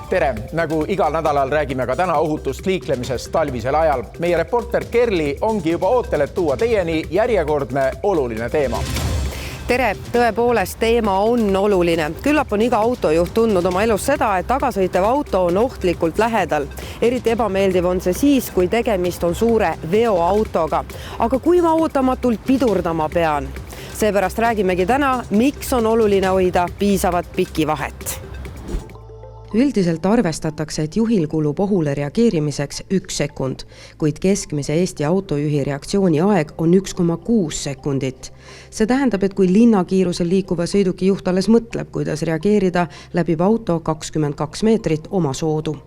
Tere! Nagu igal nädalal räägime ka täna ohutust liiklemisest talvisel ajal. Meie reporter Kerli ongi juba ootel, et tuua teieni järjekordne oluline teema. Tere! Tõepoolest teema on oluline. Küllap on iga autojuht tundnud oma elus seda, et tagasõitev auto on ohtlikult lähedal. Eriti ebameeldiv on see siis, kui tegemist on suure veoautoga. Aga kui ma ootamatult pidurdama pean? Seepärast räägimegi täna, miks on oluline hoida piisavat pikivahet. Üldiselt arvestatakse, et juhil kulub ohule reageerimiseks 1 sekund, kuid keskmise Eesti autojuhi reaktsiooni aeg on 1,6 sekundit. See tähendab, et kui linnakiirusel liikuva sõiduki juht alles mõtleb, kuidas reageerida, läbib auto 22 meetrit oma soodu.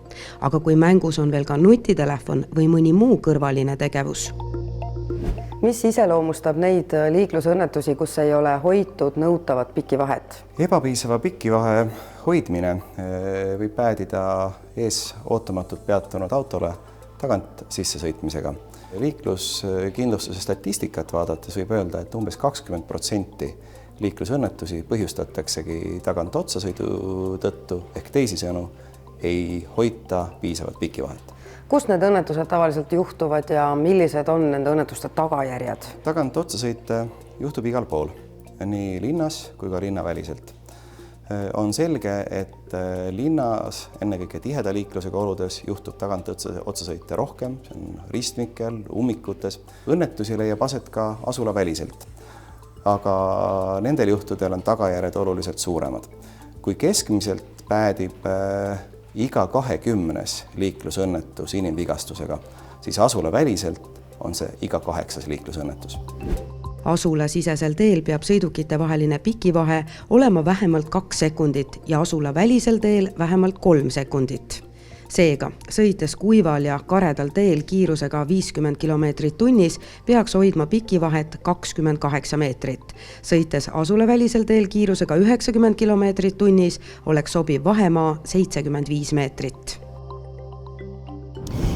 Aga kui mängus on veel ka nutitelefon või mõni muu kõrvaline tegevus. Mis iseloomustab neid liiklusõnnetusi, kus ei ole hoitud nõutavat pikivahet? Ebapiisava pikivahe hoidmine võib päädida ees ootamatult peatunud autole tagant sissesõitmisega. Liikluskindlustuse statistikat vaadates võib öelda, et umbes 20% liiklusõnnetusi põhjustataksegi tagant otsasõidu tõttu ehk teisisõnu ei hoita piisavat pikivahet. Kus need õnnetused tavaliselt juhtuvad ja millised on nende õnnetuste tagajärjed? Tagant otsasõite juhtub igal pool, nii linnas kui ka linnaväliselt. On selge, et linnas ennekõike tiheda liiklusega oludes juhtub tagant otsasõite rohkem, see on ristmikel, ummikutes. Õnnetusi leiab aset ka asula väliselt, aga nendel juhtudel on tagajärjed oluliselt suuremad. Kui keskmiselt päädib iga 20. liiklusõnnetus inimvigastusega, siis asula väliselt on see iga 8. liiklusõnnetus. Asula sisesel teel peab sõidukite vaheline pikivahe olema vähemalt 2 sekundit ja asula välisel teel vähemalt 3 sekundit. Seega, sõites kuival ja karedal teel kiirusega 50 km tunnis peaks hoidma pikivahet 28 meetrit. Sõites asula välisel teel kiirusega 90 km tunnis oleks sobiv vahemaa 75 meetrit.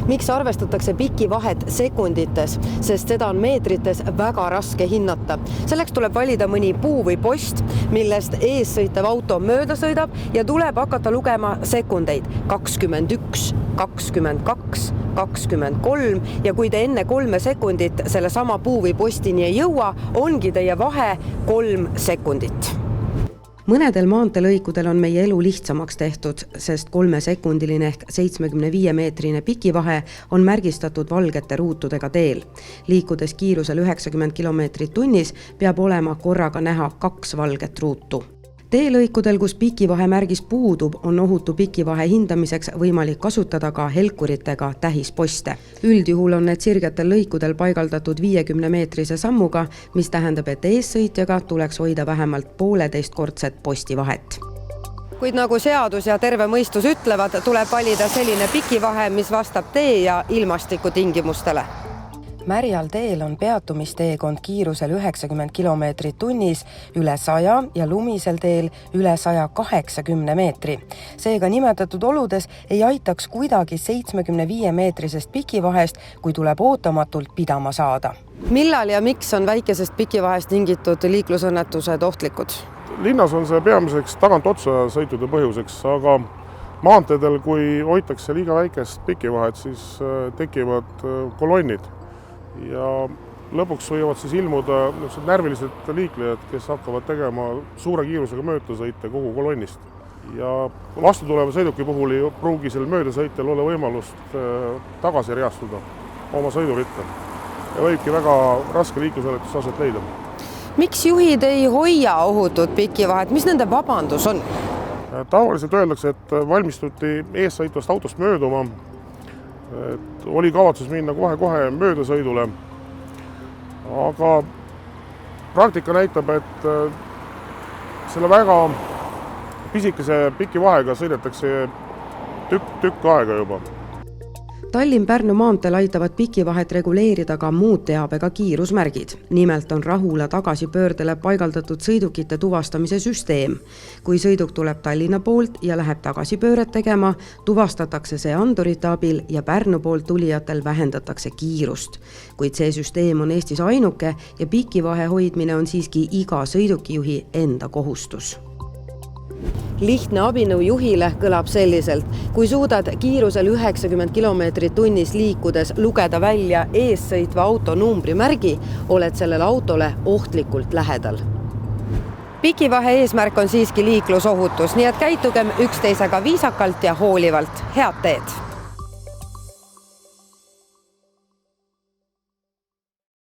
Miks arvestatakse pikivahet sekundites, sest seda on meetrites väga raske hinnata. Selleks tuleb valida mõni puu või post, millest ees sõitev auto mööda sõidab ja tuleb hakata lugema sekundeid 21, 22, 23 ja kui te enne 3 sekundit selle sama puu või postini ei jõua, ongi teie vahe 3 sekundit. Mõnedel maanteelõikudel on meie elu lihtsamaks tehtud, sest 3-sekundiline ehk 75-meetrine pikivahe on märgistatud valgete ruutudega teel. Liikudes kiirusel 90 km tunnis peab olema korraga näha 2 valget ruutu. Teelõikudel, kus pikivahe märgis puudub, on ohutu pikivahe hindamiseks võimalik kasutada ka helkuritega tähisposte. Üldjuhul on need sirgetel lõikudel paigaldatud 50-meetrise sammuga, mis tähendab, et eessõitjaga tuleks hoida vähemalt 1,5-kordset postivahet. Kuid nagu seadus ja terve mõistus ütlevad, tuleb valida selline pikivahe, mis vastab tee ja ilmastiku tingimustele. Märjal teel on peatumisteekond kiirusel 90 km tunnis üle 100 ja lumisel teel üle 180 meetri. Seega nimetatud oludes ei aitaks kuidagi 75-meetrisest pikivahest, kui tuleb ootamatult pidama saada. Millal ja miks on väikesest pikivahest tingitud liiklusõnnetused ohtlikud? Linnas on see peamiseks tagant otsa sõitude põhjuseks, aga maanteedel, kui hoitakse liiga väikest pikivahet, siis tekivad kolonnid. Ja lõpuks võivad siis ilmuda närvilised liiklejad, kes hakkavad tegema suure kiirusega möödasõite kogu kolonnist. Ja vastutuleva sõiduki puhul ei pruugi sel möödasõitel ole võimalust tagasi reastuda oma sõiduritta. Ja võibki väga raske liiklusõnnetus aset leida. Miks juhid ei hoia ohutut pikivahet? Mis nende vabandus on? Tavaliselt öeldakse, et valmistuti eessõitvast autost mööduma. Et oli kavatsus minna kohe möödasõidule, aga praktika näitab, et selle väga pisikese pikivahega sõidetakse tükk aega juba. Tallinn-Pärnu maanteel aitavad pikivahet reguleerida ka muud teabega kiirusmärgid. Nimelt on Rahula tagasipöördele paigaldatud sõidukite tuvastamise süsteem. Kui sõiduk tuleb Tallinna poolt ja läheb tagasipööret tegema, tuvastatakse see andurite abil ja Pärnu poolt tulijatel vähendatakse kiirust. Kuid see süsteem on Eestis ainuke ja pikivahe hoidmine on siiski iga sõidukijuhi enda kohustus. Lihtne abinõu juhile kõlab selliselt. Kui suudad kiirusel 90 kilomeetrit tunnis liikudes lugeda välja ees sõitva auto numbrimärgi, oled sellele autole ohtlikult lähedal. Pikivahe eesmärk on siiski liiklusohutus, nii et käitugem üksteisega viisakalt ja hoolivalt. Head teed!